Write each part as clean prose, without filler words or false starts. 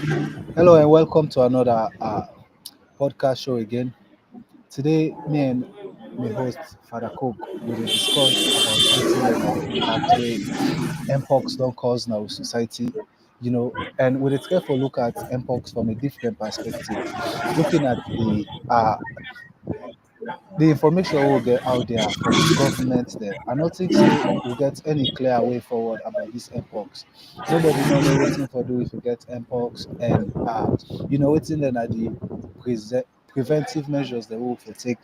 Hello and welcome to another podcast show again. Today, me and my host Father Cook will discuss about what's in the impact way Mpox don't cause in our society, and we'll take a look at Mpox from a different perspective, looking at the information we'll get out there from the government there. I don't think say we'll get any clear way forward about this mpox. Nobody know waiting for do if we get mpox and waiting then at the preventive measures that we will take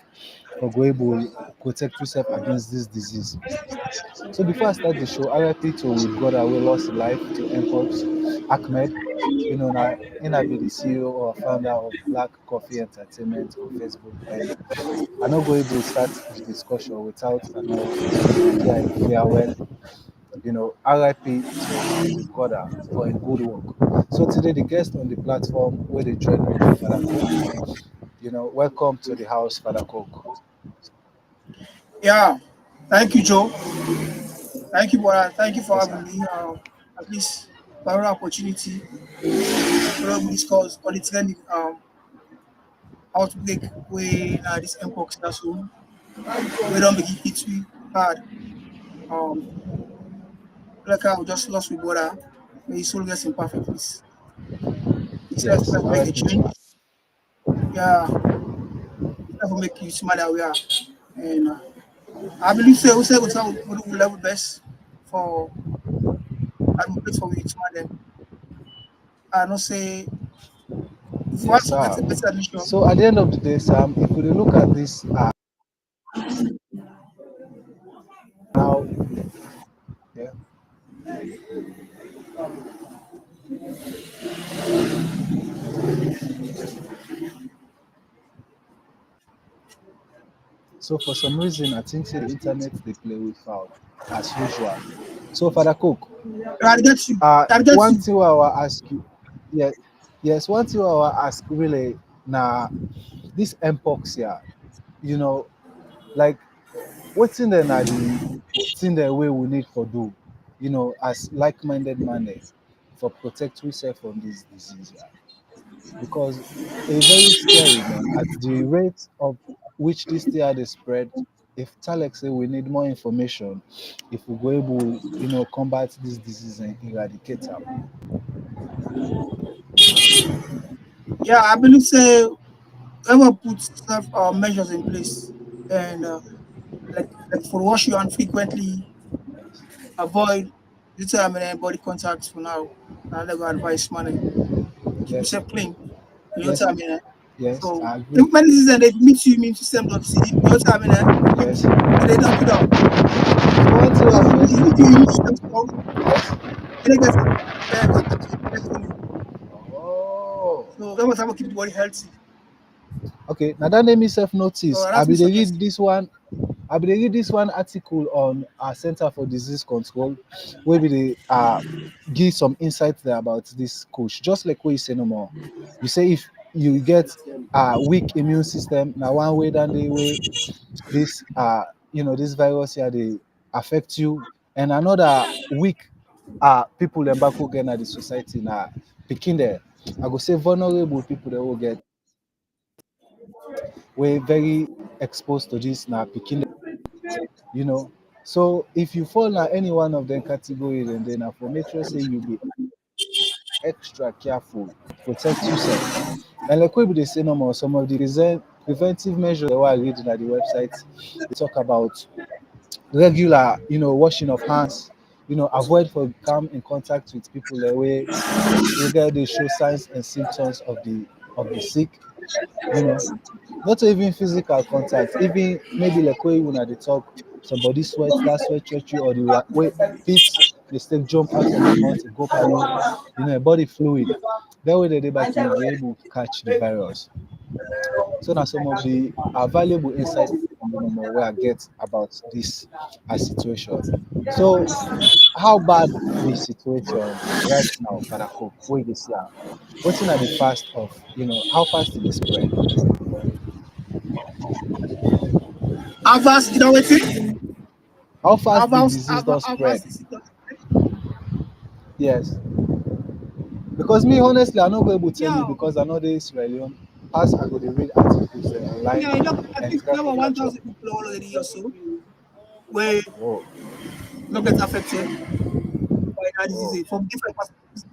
for go able protect yourself against this disease. So before I start the show, RIP to we brother we lost life to mpox, Ahmed. Now in I be the CEO or founder of Black Coffee Entertainment on Facebook, and I no go able to start the discussion without Nigeria in farewell. RIP to we brother for a good work. So today the guest on the platform where they join me na Father Cook. Welcome to the house, Father Cook. Yeah, thank you, Joe. Thank you, brother. Thank you for Yes, having sir. me. At least for another opportunity to we discuss on the trending outbreak where this mpox that's home. We don't make it hit we hard. Um, like I just lost my brother. May his soul rest in perfect peace. It's time Yes, to make a RIP to change. her. Yeah, it's time to make you smile that we are. And I believe so. We level best for advocate for we smile them. I don't say if you want Yes, to get sir. a better admission. So at the end of the day, Sam, if we look at this now, yeah. So for some reason, I think say the internet they play with foul as usual. So Father Cook, I get you. I get one you. thing I will ask you, yeah, yes, one thing I will ask really now this mpox here, you know, like what's in there now the thing the way we need for do, as like-minded man for protect yourself from this disease here. Because it's very scary, man. At the rate of which this thing they spread, if Talek say we need more information, if we go able, combat this disease and eradicate them. Yeah, I believe say whoever puts self measures in place and like for wash your hand frequently, avoid determinant body contact for now. I never advise money. Keep Yes, yourself clean. You know what yes, I mean? yes, So I agree. if many season they meet you immune system don't see, you know what I mean? Yes. And they don't do that. So one thing So I feel, if you immune system strong, yes. and they get contact you easily. Oh, So that was how to keep the body healthy. okay. Now that name myself So notice. I that's me be they read suggest. this one. I be they read this one article on our Center for Disease Control, where we they give some insight there about this coach. Just like what you say no more. You say if you get a weak immune system, now one way than the way this this virus here they affect you, and another weak people them back who get at the society now picking there. I go say vulnerable people that will get we're very exposed to this now picking you know. So if you fall in any one of them categories, and then I for make sure say you be extra careful, protect yourself. And like we they say no more, some of the preventive measures that we're reading at the website, they talk about regular, washing of hands, avoid for come in contact with people that way where they show signs and symptoms of the sick, you know, not even physical contact, even maybe like when you at the talk, somebody sweat, that sweat touch you, or the way pits mistake jump out of your mouth, go by you, a body fluid. That way they back you be able to catch the virus. So now some of the valuable insight where I get about this situation. So how bad the situation right now, Father Cook, where they see am? What's at the fast of, how fast did they spread? Avance, you know what it? How fast the Avance, disease don't avance spread? the system. Yes. Because me honestly, I no go able to tell you Yeah, because I know the Israeli as I go to read articles online yeah, enough, I and think try there for were catch up. 1,000 people already or so where Oh, don't get affected by that oh, disease from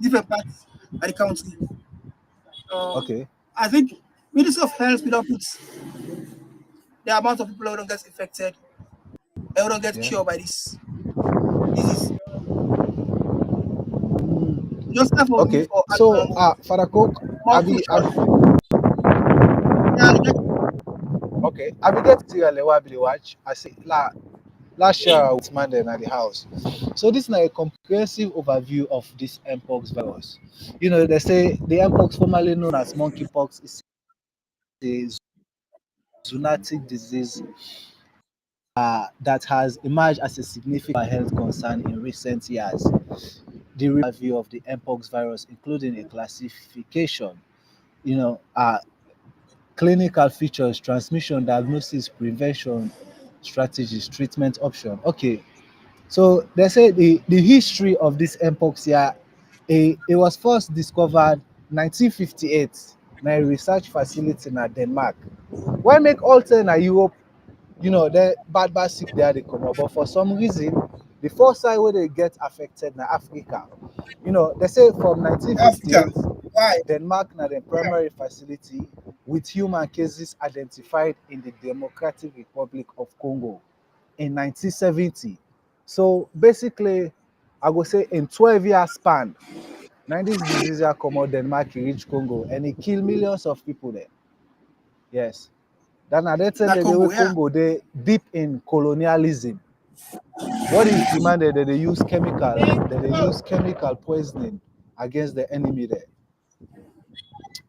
different parts of the country. Um, okay, I think Ministry of Health will not put the amount of people who don't get infected and who don't get yeah. cured by this disease. Mm, Just like for okay. for So, Father Coke, more have you social. Yeah, okay? Have you get to your level watch? I say last year I was man at the house. So this is now a comprehensive overview of this Mpox virus. You know, they say the Mpox, formerly known as monkeypox, is a zoonotic disease that has emerged as a significant health concern in recent years. The review of the Mpox virus, including a classification, you know, clinical features, transmission, diagnosis, prevention strategies, treatment option. Okay, so they say the history of this Mpox here, it was first discovered 1958 in a research facility in Denmark. Why make alter in Europe? You know, the bad sick there they come up, but for some reason, the first side where they get affected na Africa. You know, they say from Africa. 1958, Why? Denmark na the primary facility with human cases identified in the Democratic Republic of Congo in 1970. So basically, I would say in 12 years span, now this disease here come out Denmark, e reach Congo, and it kill millions of people there. Yes. Then at that time, Na the way Congo, yeah. Congo, they deep in colonialism. What is demanded that they use chemical, that they use chemical poisoning against the enemy there.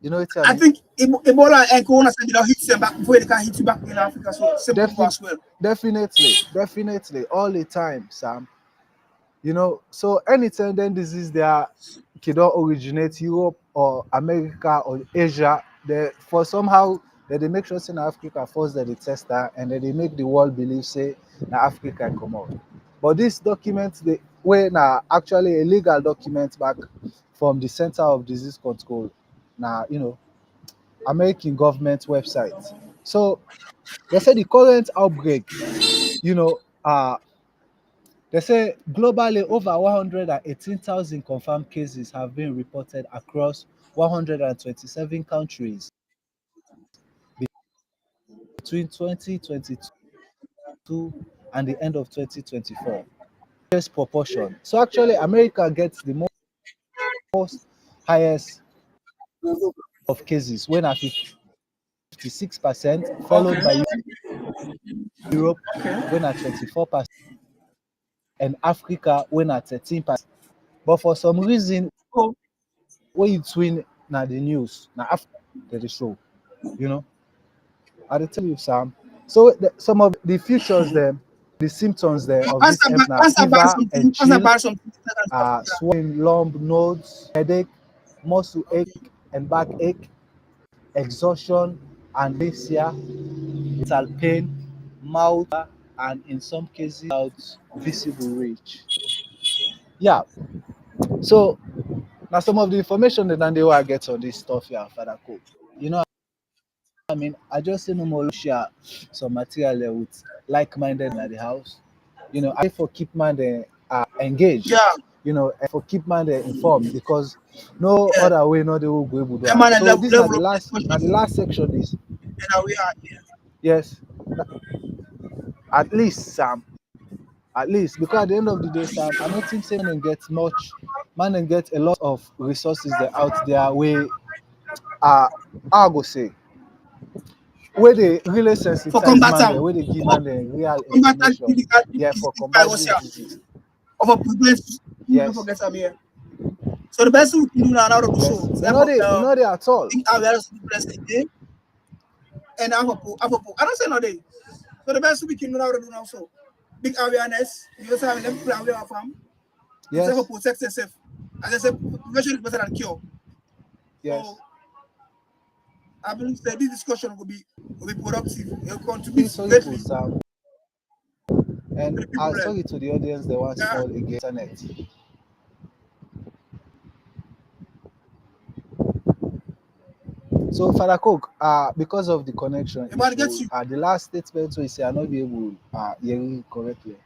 You know what I I mean? think Ebola and Corona said they don't hit them back before they can hit you back in Africa. So same Congo Defin- as well. definitely, all the time, Sam. You know, so anytime then disease there can originate Europe or America or Asia, they for somehow they make sure say na Africa first that they test that and then they make the world believe say na Africa come out. But this document they were na actually a legal document back from the Center of Disease Control, now you know American government website. So they say the current outbreak, you know, they say globally over 118,000 confirmed cases have been reported across 127 countries between 2022 and the end of 2024. Highest proportion. So actually, America gets the most highest of cases when at 56%, Okay. followed by Europe Okay. when at 24%, and Africa when at 13%. But for some reason, Oh, when you twin na the news, na Africa that they show, you know. I will tell you, Sam. So some of the features there, the symptoms there of this na fever and once I chill, buy something, Africa. swelling lump nodes, headache, muscle ache and back ache, exhaustion and dysphagia, mental pain, mouth, and in some cases without visible reach. Yeah. So now some of the information that they will get on this stuff here, Father Cook. You know, I mean, I just say no more share some material there with like-minded at the house. You know, I for keep man engaged. Yeah. You know, and for keep man informed because no Yeah. other way, no they will go able to do That am. man So this level up the now the discussion last section is and now we are here. yes, at least Sam, at least because at the end of the day, Sam, I don't think say man get much, man and get a lot of resources that out there where I go say where they really For sensitize combat man there, town. where they give For man the real combat that information, yeah, this for combat virus this here. disease. Of a prevent people Yes, forget I'm here. So the best thing we can do now out of the yes. show is You have know they, you know they at all. think awareness of the blessed day and I don't say no day. So the best thing we can do now to do now so big awareness. You just have them people aware of them. It's have to Yes, protect yourself. As I said, prevention is better than cure. yes. So I believe that this discussion will be productive. It will contribute Very sorry for greatly Sam, to and the people there. sorry to the audience. They want Yeah. small against internet. So Father Cook, because of the connection But I get issue, you. the last statement we say I not be able hear you correctly.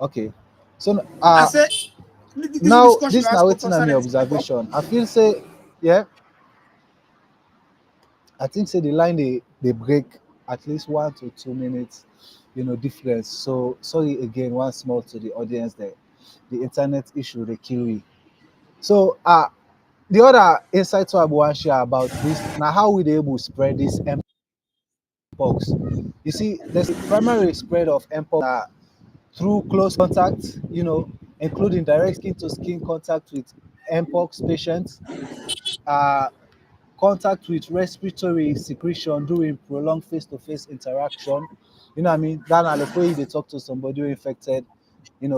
Okay. So I say this now discussion this has now waiting on concerned your this before. observation. I feel say yeah, I think say the line they break at least 1 to 2 minutes, difference. So sorry again, once more to the audience there. The internet issue they kill me. So the other insight I want to share about this now how we they able to spread this mpox. You see, there's a primary spread of mpox through close contact, including direct skin to skin contact with mpox patients, uh, contact with respiratory secretion during prolonged face-to-face interaction. You know what I mean? That na like when they talk to somebody who infected,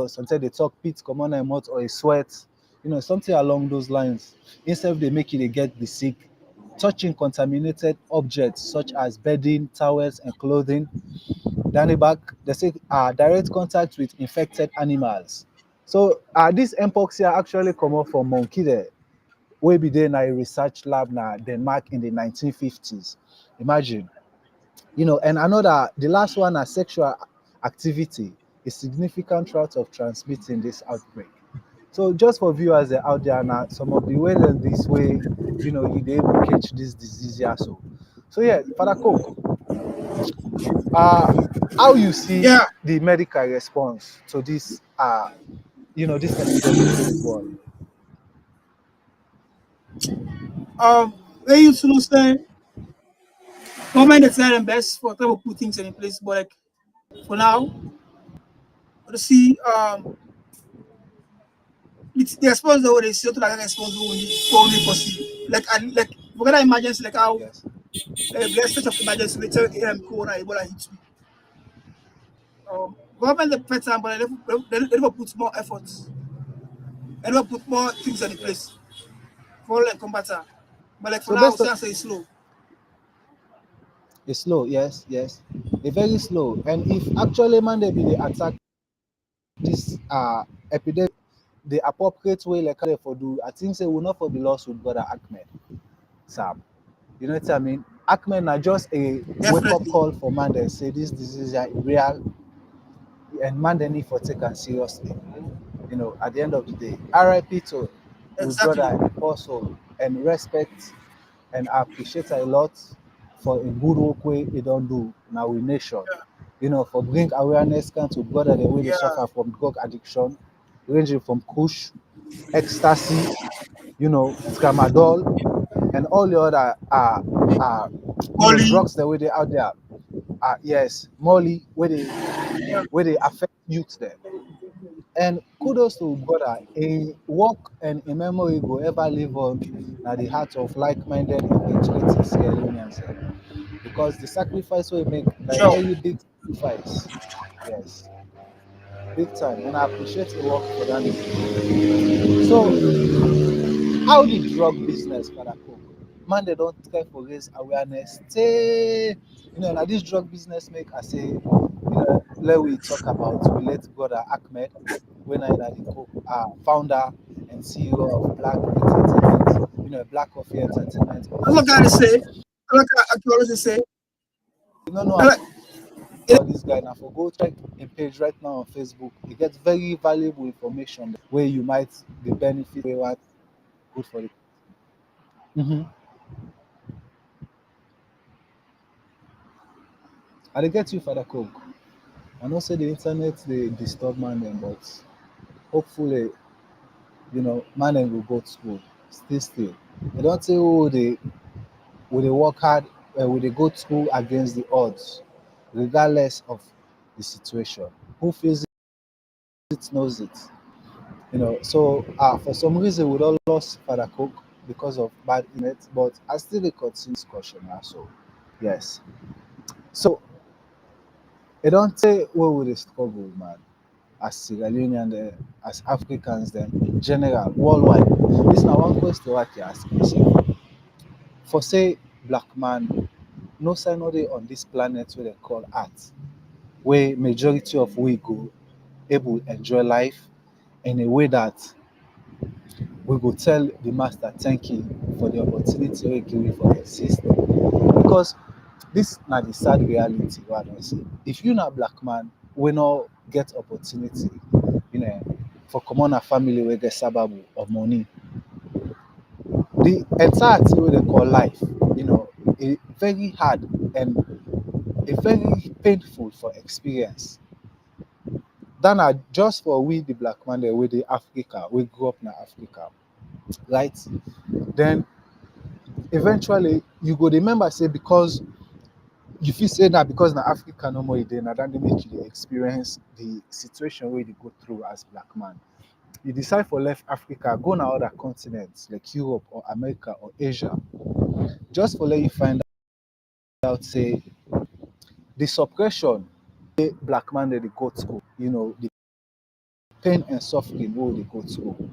sometimes they talk pit, common mouth or a sweat, something along those lines. Instead they make you they get the sick, touching contaminated objects such as bedding, towels, and clothing. Danny back, they say direct contact with infected animals. So this mpox here actually come up from monkey there wey be there na a research lab na Denmark in the 1950s. Imagine, and another, the last one na sexual activity, a significant route of transmitting this outbreak. So just for viewers out there now, some of the ways in this way, you dey able catch this disease here. So yeah, Father Coke, uh, how you see Yeah. the medical response to this, this epidemic wey dey go on? They used to say government they try them best for to put things in place, but like for now, to see it's the response that they see to like responsible only foresee. Like forget that emergency, like how Yes. let's state of emergency, we tell corona Ebola hit me. Government the better, but they never put more efforts. They never put more things in place Yes. for like combatant. But like for So now, based say on I say it's slow. it's slow, yes, yes. They're very slow. And if actually man they be the attack this epidemic the appropriate way like how they for do, I think say will not for be lost with brother Ahmed. Sam. You know what I mean? Ahmed na just a wake up Definitely. call for man that say this disease are real and man they need for take it seriously. At the end of the day. RIP to with Exactly. brother apostle and respect and I appreciate a lot for a good work way they don't do now with nation. Yeah. For bring awareness can to brother the way they Yeah. suffer from drug addiction, ranging from kush, ecstasy, tramadol, and all the other Molly. drugs the way they out there. Yes, Molly, Yeah. where they affect youth there. And kudos to brother, a work and a memory go ever live on at the heart of like-minded and patriotic Sierra Leoneans. Because the sacrifice we make, like a Sure. very big sacrifice. Yes, big time. And I appreciate the work for that. So, how the drug business, Father Cook? Man, they don't care for raise awareness. Say, now this drug business make I say, let we talk about we let brother Ahmed, when I the founder and CEO of Black Entertainment, Black Coffee Entertainment That's what I Official. say. Like I can always say. You don't know Like, it, about this guy now for go check a page right now on Facebook. You get very valuable information where you might be benefit where what good for it. Mm-hmm. I dey get you, Father Coke. I know say the internet they disturb man them, but hopefully, man them will go to school. Still. They don't say oh they will they work hard, will they go to school against the odds, regardless of the situation. Who feels it knows it. So for some reason we don't lost Father Coke because of bad internet, but I still dey continue discussion so yes. So I don't say where will they struggle, man, as Sierra Leonean, as Africans, then in general, worldwide. This is now one question I can ask myself. For say black man, no sign no dey on this planet where they call Earth, where majority of we go able enjoy life in a way that we go tell the master thank you for the opportunity wey give me for existing. Because this na the sad reality wey I don see. If you na black man wey no get opportunity, you know, for comot na family wey get sababu or money, the entire thing wey dem call life, you know, e very hard and e very painful for experience. Dat na just for we the black man dem wey dey Africa, wey grow up na Africa, right? Then eventually you go dey remember say because you feel say na because na Africa no more e dey, na dat dey make you dey experience the situation wey you dey go through as black man. You decide for left Africa, go na other continents like Europe or America or Asia, just for let you find out say the suppression wey black man dey go through, you know, the pain and suffering wey we dey go through,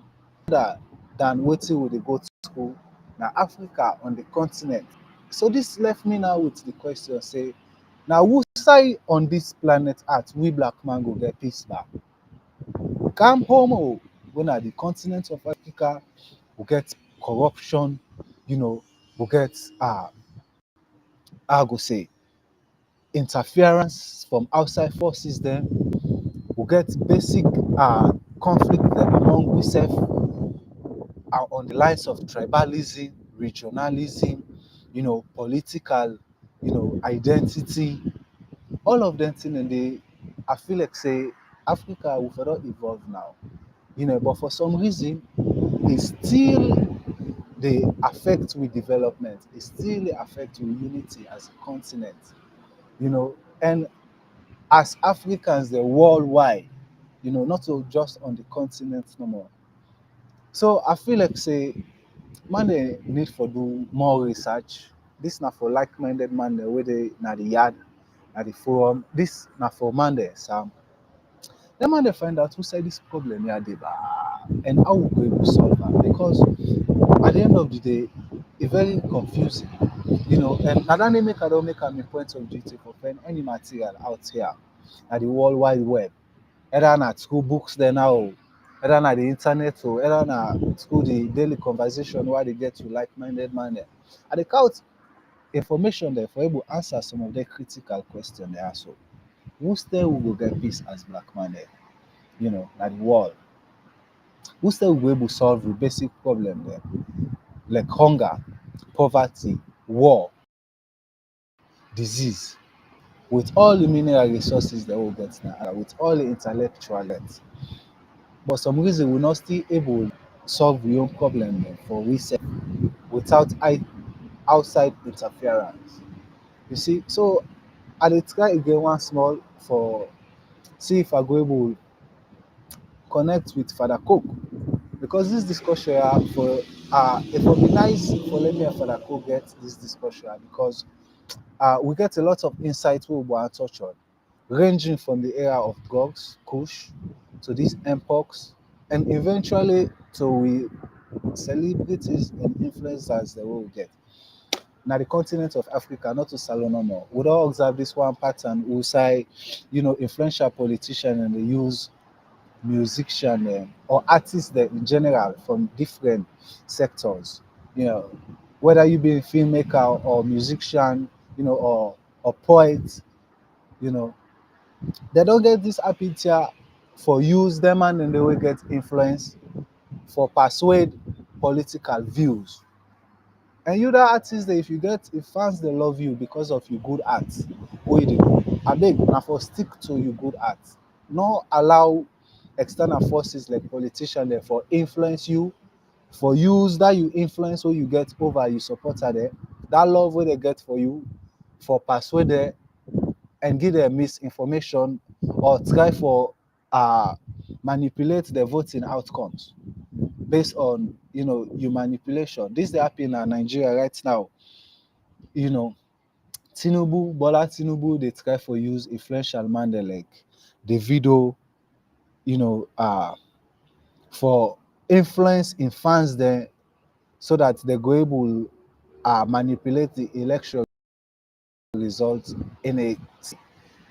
rather than wetin we dey go through na Africa on the continent. So this left me now with the question say, na who side on this planet Earth we black man go get peace back? Come home oh, go na the continent of Africa, we get corruption, you know, we get how I go say interference from outside forces dem, we get basic conflict dem among we sef, on the lines of tribalism, regionalism, you know, political, you know, identity, all of them thing, and they, I feel like say Africa will further evolve now, you know, but for some reason it still they affect with development, it still dey affect with unity as a continent, you know, and as Africans the worldwide, you know, not so just on the continent no more. So I feel like say man dey need for do more research. This na for like-minded man dem wey dey na the yard, na the forum. This na for man dem Sam. Dem man dey find out who side this problem here dey and how we go able solve am, because at the end of the day e very confusing, you know, and na dat dey make I don make am a point of duty for find any material out here na the world wide web, either na school books dem now o, either na the internet o, either na through the daily conversation wey I dey get with like-minded man dem. I dey count information dem for able answer some of the critical question dem ask. So who still we go get peace as black man dem, you know, na the world. Who still we go able solve the basic problem dem like hunger, poverty, war, disease, with all the mineral resources that we get now, with all the intellectual depth. But some reason we not still able solve we own problem dem for we sef without outside interference. You see, so I dey try again one small for see if I go able connect with Father Coke, because this discussion for it would be nice for let me and Father Coke get this discussion, because we get a lot of insight we will touch on, ranging from the era of drugs, Kush, to this Mpox, and eventually to we celebrities and influencers that we will get. Now the continent of Africa, not to Salon no more. We don't observe this one pattern. We say, you know, influential politicians and they use musician or artists that in general from different sectors. You know, whether you be a filmmaker or musician, you know, or poet, you know, they don't get this appeal for use them and then they will get influence for persuade political views. And you the artist that if you get if fans they love you because of your good art, what you dey do, I beg now for stick to your good art. Not allow external forces like politicians there for influence you, for use that you influence what you get over you supporter there, that love what they get for you, for persuade them and give them misinformation or try for uh manipulate the voting outcomes based on, you know, your manipulation. This dey happen in Nigeria right now. You know, Tinubu, Bola Tinubu, they try for use influential man dey like Davido, you know, for influence in fans there so that they go able manipulate the election results in a,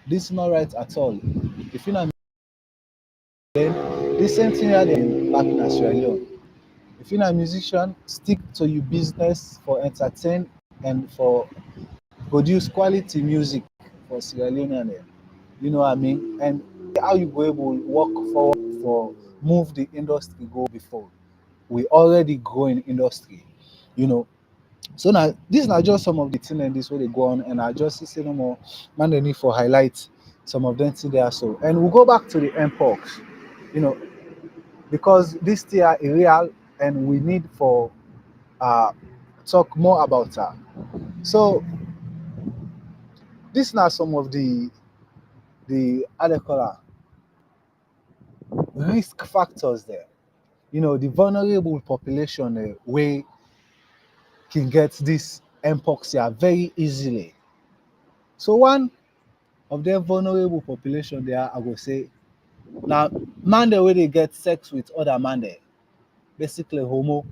this is not right at all. If you know, then the same thing happened back in Sierra Leone. If you're a musician, stick to your business for entertain and for produce quality music for Sierra Leonean. You know what I mean? And how you go able to work forward for move the industry go before. We already grow in industry, you know. So now these are just some of the things and this way they go on, and I just say no more man they need for highlight some of them there. So and we'll go back to the Mpox, you know, because this thing are real and we need for uh talk more about her. So these are some of the how they call her, risk factors there. You know, the vulnerable population way can get this Mpox here very easily. So one of the vulnerable population there, I go say, now man the way they get sex with other man there, basically homo,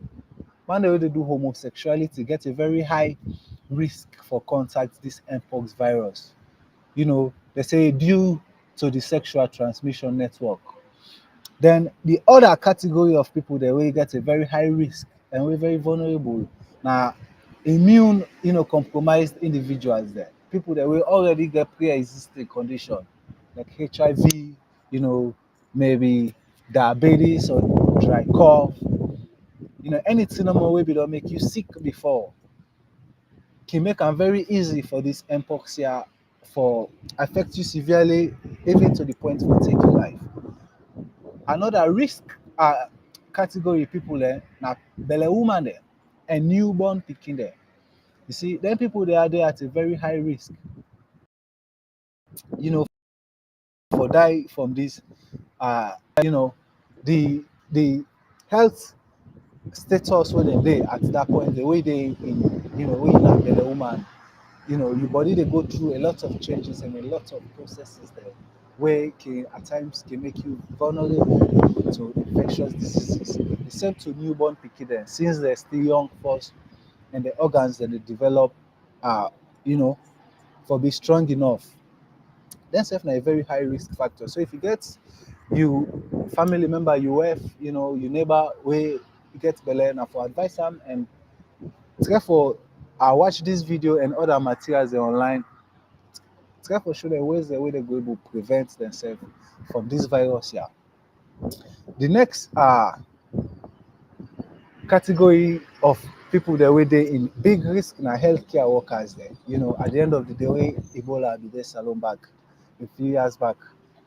man the way they do homosexuality get a very high risk for contact this Mpox virus. You know, they say due to the sexual transmission network. Then the other category of people that will get a very high risk and we're very vulnerable. Now, immune, compromised individuals there, people that will already get pre-existing condition like HIV, you know, maybe diabetes or dry cough, anything no more will don't make you sick before can make it very easy for this mpox here for affect you severely, even to the point of take your life. Another risk category people there now belle woman there and newborn pikin there. You see, then people they are there at a very high risk, you know, for die from this. You know, the health status where they at that point, the way they in way in a belle woman, your body they go through a lot of changes and a lot of processes there where can at times can make you vulnerable to infectious diseases. The same to newborn pikin since they're still young first and the organs that they develop are you know for be strong enough. Then self a very high risk factor. So if you get you family member, you wife, your neighbor where you get belle now for advice them and therefore I watch this video and other materials online. Therefore show them ways the way they go able to prevent themselves from this virus here. The next category of people that were there in big risk na healthcare workers there. At the end of the day, way Ebola be there salon back a few years back,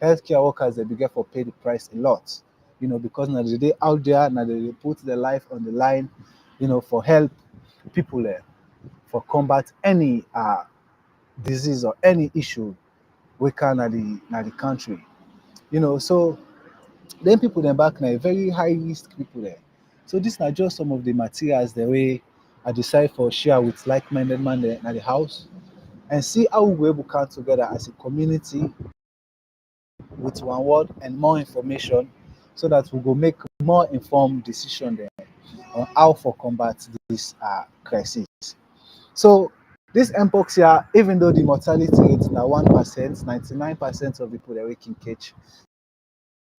healthcare workers they began for pay the price a lot. Because now they out there, now they put their life on the line, for help people there, for combat any disease or any issue we can at the country. So then people then back now very high risk people there. So these are just some of the materials the way I decide for share with like-minded man there at the house and see how we able come together as a community with one word and more information so that we go make more informed decision there on how for combat this crisis. So this mpox here, even though the mortality rate now 1%, 99% of people that we can catch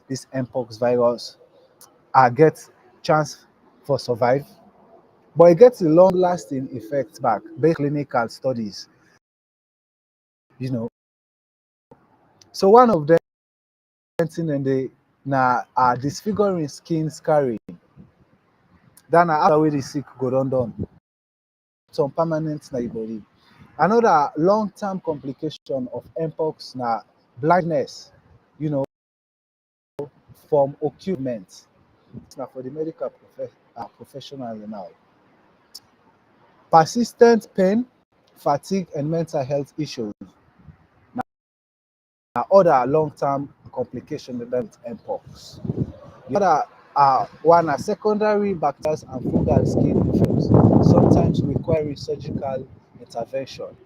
this mpox virus get chance for survive, but it gets a long lasting effect back based clinical studies. you know so one of them thing and they now are disfiguring skin scarring, then after wey the sick go done some permanent na your body. Another long-term complication of mpox na blindness, you know from occurrence. Now for the medical professional now. Persistent pain, fatigue, and mental health issues are other long-term complications with mpox. The other one are secondary bacterial and fungal skin infections, sometimes requiring surgical intervention.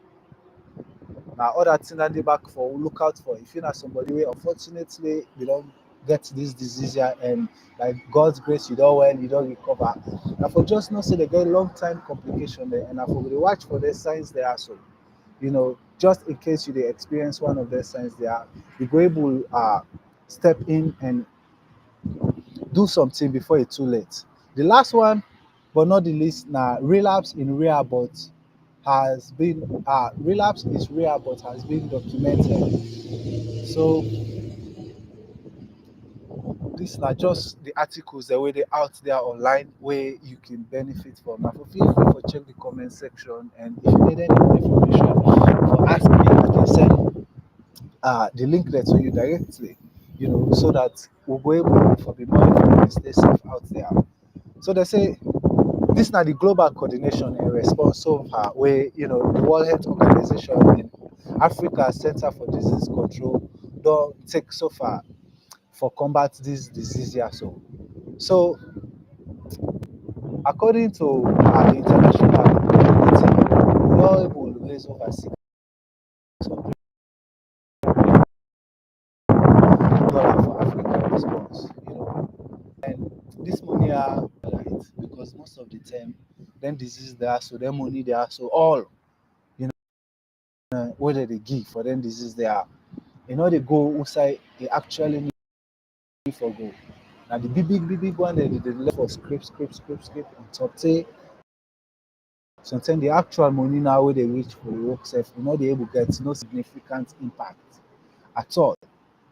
Now, other thing that they back for look out for if you know somebody where unfortunately they don't get this disease here and like God's grace you don't well, you don't recover. Now for just not say they get long time complication there and I for they watch for their signs there so just in case you they experience one of their signs there, you go able step in and do something before it's too late. The last one, but not the least, now relapse in rare but has been relapse is rare but has been documented. So these are just the articles the way they out there online where you can benefit from. Now, feel free to check the comment section, and if you need any more information, for ask me, I can send the link there to you directly. So that we'll be able to be more informed, stay safe out there. So they say this now the global coordination and response so far, where the World Health Organization and Africa Center for Disease Control don't take so far for combat this disease here. So according to the international community, we are able to raise over $600 for African response. And this money are right because most of the time, then disease there, so then money there, so all whether they give for them disease there, they go outside, they actually need for go. Now the big one, they left for script on top. Say sometimes the actual money now where they reach for the work self, they able to get no significant impact at all.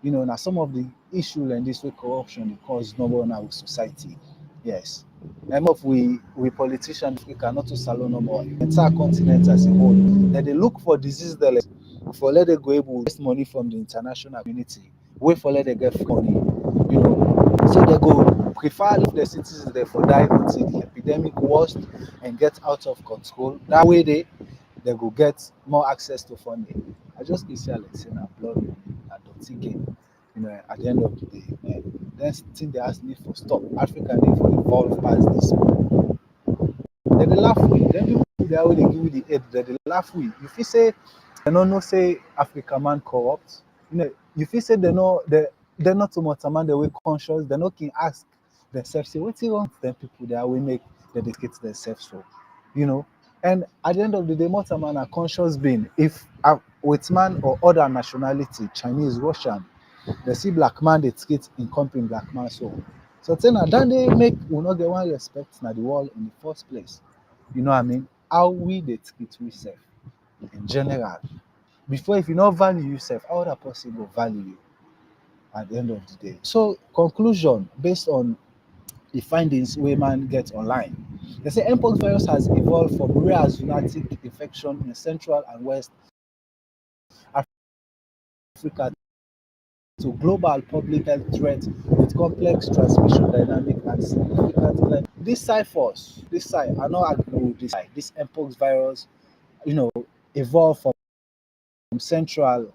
Now some of the issue and this way corruption dey cause number one our society. Yes. And of we politicians we cannot to salon no more. Entire continent as a whole. Then they look for disease that for let they go able to waste money from the international community. Wait for let they get money. So they go prefer if the citizens there for die until the epidemic worst and get out of control. That way they go get more access to funding. I just can see like saying a blood money, a dirty game. At the end of the day, then thing they ask me for stop. Africa need for evolve past this. Then they laugh with. Then people they always they give you the aid. Then they laugh with. If you say they don't know say Africa man corrupt, if you say they're not too much man they way conscious, they no can ask themselves say what's wrong with them people they will make they dedicate themselves for. You know. And at the end of the day, most man are conscious being. If with man or other nationality, Chinese, Russian, they see black man they skate in company black man so then that they make we not get one respect na the world in the first place. You know what I mean? How we they skate we self in general. Before if you not value yourself, how other person go value you at the end of the day. So conclusion based on the findings wey man get online. They say Mpox virus has evolved from rare zoonotic infection in Central and West Africa to global public health threat with complex transmission dynamic and significant this ciphers, this side, I not agree with this side. This Mpox virus, you know, evolved from Central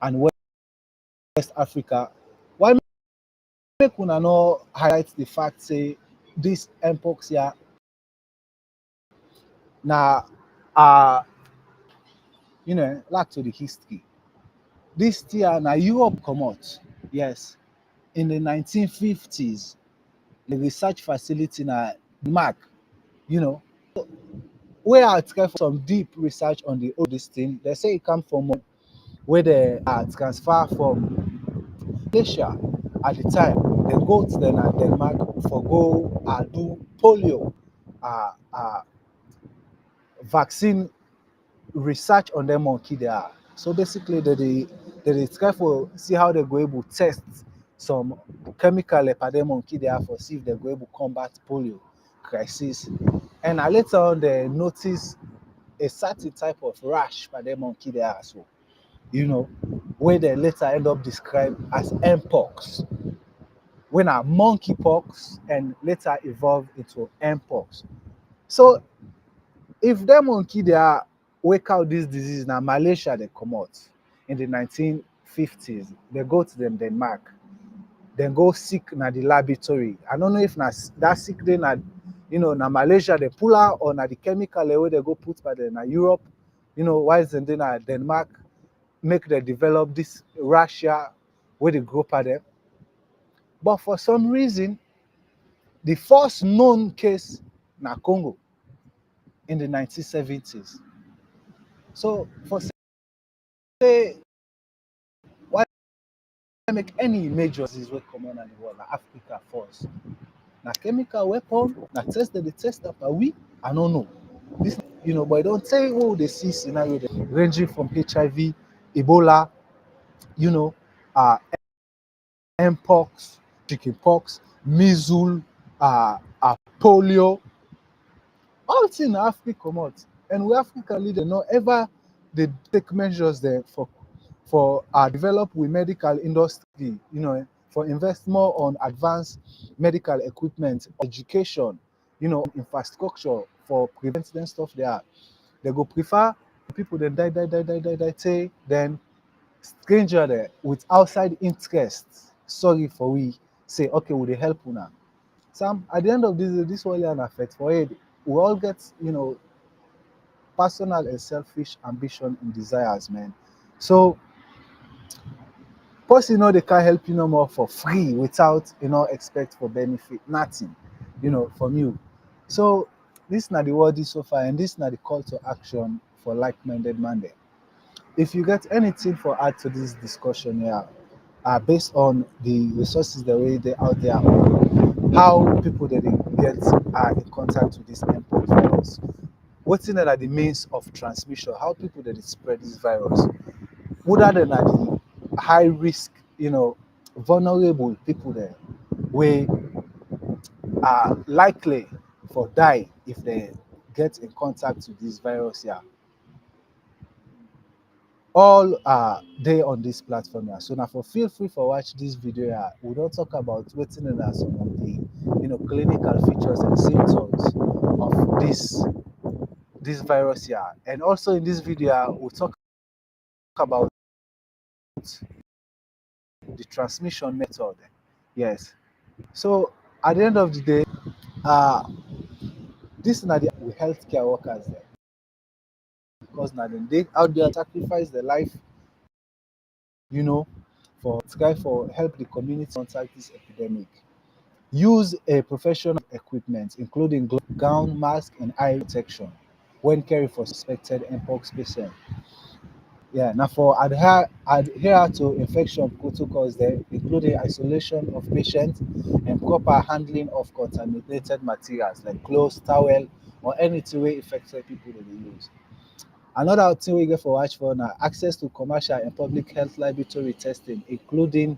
and West Africa. Why make una no highlight the fact say this Mpox here now back to the history. This year now Europe come out. Yes. In the 1950s, the research facility na Denmark, you know, where I try for some deep research on the oldest thing. They say it come from where they are transfer from Asia at the time. They go to Denmark for go do polio uh, uh, vaccine research on them monkey they are. So basically they try for see how they go able to test some chemical for them monkey they are for see if they go able to combat polio crisis. And later on they notice a certain type of rash for them monkey they are so where they later end up described as Mpox. When a monkeypox and later evolved into Mpox. So if them monkey they are wake out this disease now Malaysia they come out in the 1950s, they go to them Denmark, then go seek na the laboratory. I don't know if na that sick day na na Malaysia they pull out or na the chemical where they go put by the na Europe, why is then na Denmark make they develop this Russia where they grow by them. But for some reason, the first known case na Congo in the 1970s. So for say why make any major disease wey common in the world like Africa first. na chemical weapon, na test dem dey test after we, I no know. This, but I don't tell you what they see scenario ranging from HIV, Ebola, you know, uh, Mpox, chickenpox, measles, polio, all things na Africa comot, and we African leaders no ever dey take measures there for develop with medical industry, for invest more on advanced medical equipment, education, infrastructure for prevent them stuff there. They go prefer people that die, say then stranger there with outside interest. Sorry for we say okay, will they help una? Sam, at the end of this whole year affect for it, we all get personal and selfish ambition and desires, man. So person they can't help you no more for free without expect for benefit, nothing, from you. So this not the word is so far, and this not the call to action for like-minded man there. If you get anything for add to this discussion here, based on the resources the way they out there, how people that they get in contact with this mpox virus, what's in are the means of transmission, how people that they spread this virus, whether they are the high risk, vulnerable people there, where are likely for die if they get in contact with this virus here. All are there on this platform here. So now for feel free for watch this video here. We don't talk about what's in some of the clinical features and symptoms of this virus here. And also in this video, we'll talk about the transmission method. Yes. So at the end of the day, this is not the healthcare workers there. Because now they out there sacrifice their life, for try for help the community contact this epidemic. Use a professional equipment, including gown, mask, and eye protection when caring for suspected Mpox patient. Yeah, now for adhere to infection protocols there, including isolation of patients and proper handling of contaminated materials like clothes, towel, or anything where infected people that they use. Another thing we get for watch for now, access to commercial and public health laboratory testing, including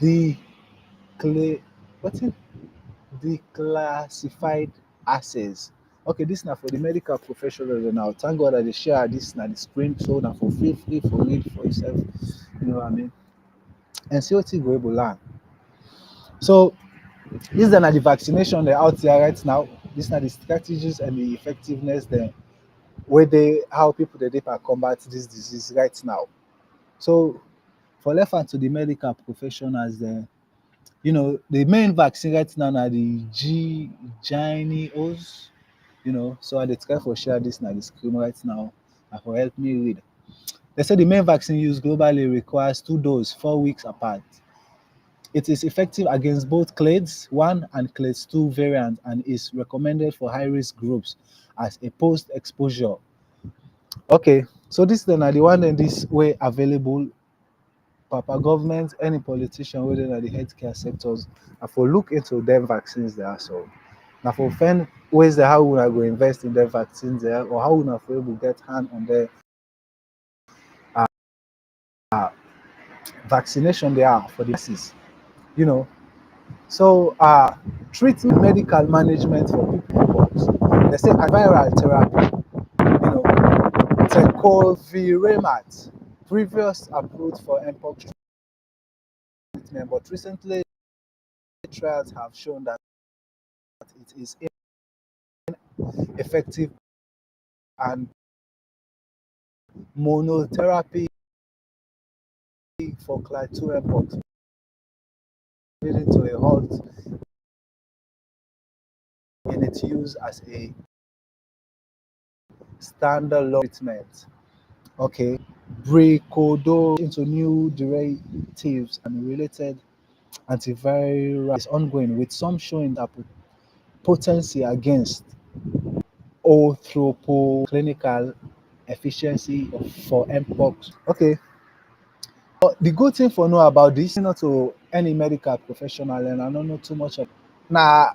the what's it? Declassified assays. Okay, this now for the medical professionals now. Thank God that they share this now the screen so now for feel free for read for yourself. You know what I mean? And see what you go able learn. So these are the vaccination they're out there right now. These are the strategies and the effectiveness there where they how people they combat this disease right now. So for left hand to the medical professionals there, the main vaccine right now are the Os, so I try for share this now the screen right now and for help me read. They say the main vaccine used globally requires 2 doses 4 weeks apart. It is effective against both clades 1 and clades 2 variants and is recommended for high-risk groups as a post-exposure. Okay, so this then are the one in this way available. Papa government, any politician within the healthcare sectors, and for look into them vaccines there. So now for find ways that how we are going to invest in the vaccines there, or how we are able to get hand on the uh, vaccination they are for the masses, you know. So treatment medical management for people, they say antiviral therapy, tecovirimat, previous approved for Mpox treatment, but recently trials have shown that it is effective and monotherapy for class 2 Mpox, leading to a halt in its use as a standalone treatment. Okay, Bricodo into new derivatives and related antiviral is ongoing, with some showing that potency against clinical efficiency for Mpox. Okay, But the good thing for know about this, not to any medical professional, and I don't know too much of. Now,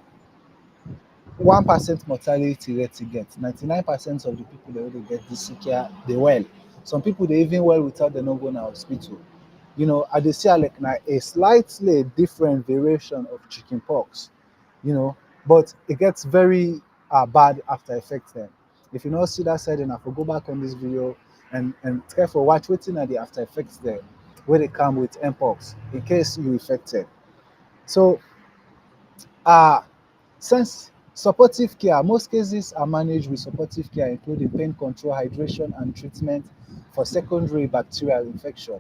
1% mortality rate you get. 99% of the people that really get this sick here, they well. Some people they even well without they not going to hospital. I dey see like na a slightly different variation of chicken pox, but it gets very bad after effects then. If you not see that side, then I for go back on this video and try for watch wetin are the after effects there where they come with Mpox in case you infected. So uh since supportive care, most cases are managed with supportive care, including pain control, hydration, and treatment for secondary bacterial infection.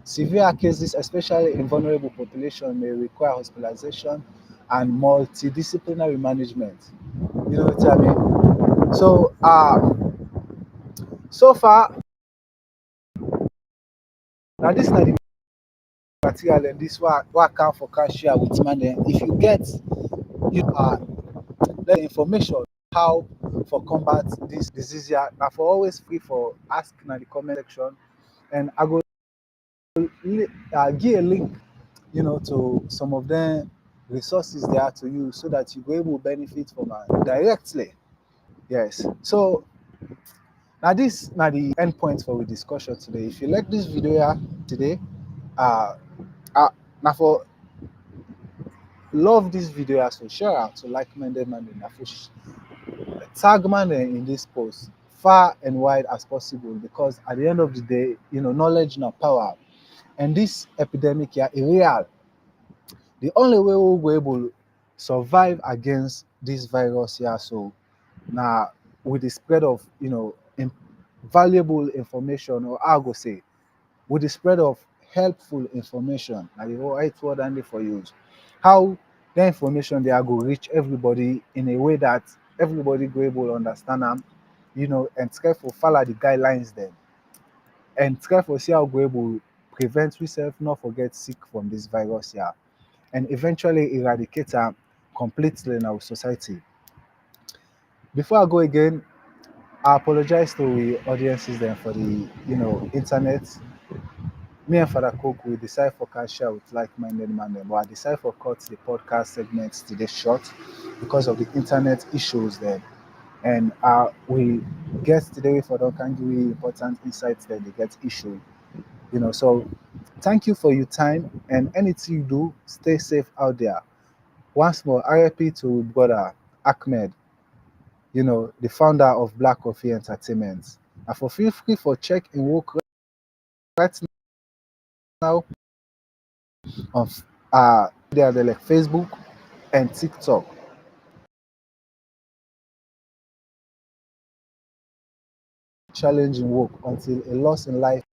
Severe cases, especially in vulnerable population, may require hospitalization and multidisciplinary management. You know what I mean? So far, now this is the material and this what account for cashier with money. If you get the information how for combat this disease here, now for always free for ask in the comment section, and I go give a link, to some of them resources they are to use so that you go able to benefit from directly. Yes. So now this now the end point for the discussion today. If you like this video here today, uh, now for love this video as well, share out to like minded man and tag man in this post far and wide as possible, because at the end of the day, knowledge not power, and this epidemic here is real. The only way we will be able to survive against this virus here, so now with the spread of valuable information, or I go say with the spread of helpful information, na the right word only for use, how the information they are go reach everybody in a way that everybody go able to understand them, and try for follow the guidelines then, and try for see how go able prevent yourself not forget sick from this virus here, and eventually eradicate them completely in our society. Before I go again, I apologize to the audiences then for the internet. Me and Father Cook we decide for cash out with like-minded man them, but I decide for cut the podcast segments today short because of the internet issues then. And we get today for don't can give you important insights that they get issue. So thank you for your time, and anything you do, stay safe out there. Once more, RIP to brother Ahmed, the founder of Black Coffee Entertainment. And for feel free for check and work right now on they are like Facebook and TikTok. Challenging work until a loss in life.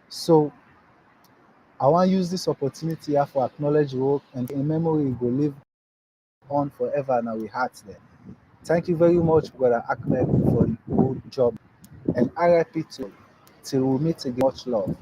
So I want to use this opportunity here for acknowledge work and in memory will live on forever now we heart there. Thank you very much, brother Ahmed, for the good job, and RIP till we meet again. Much love.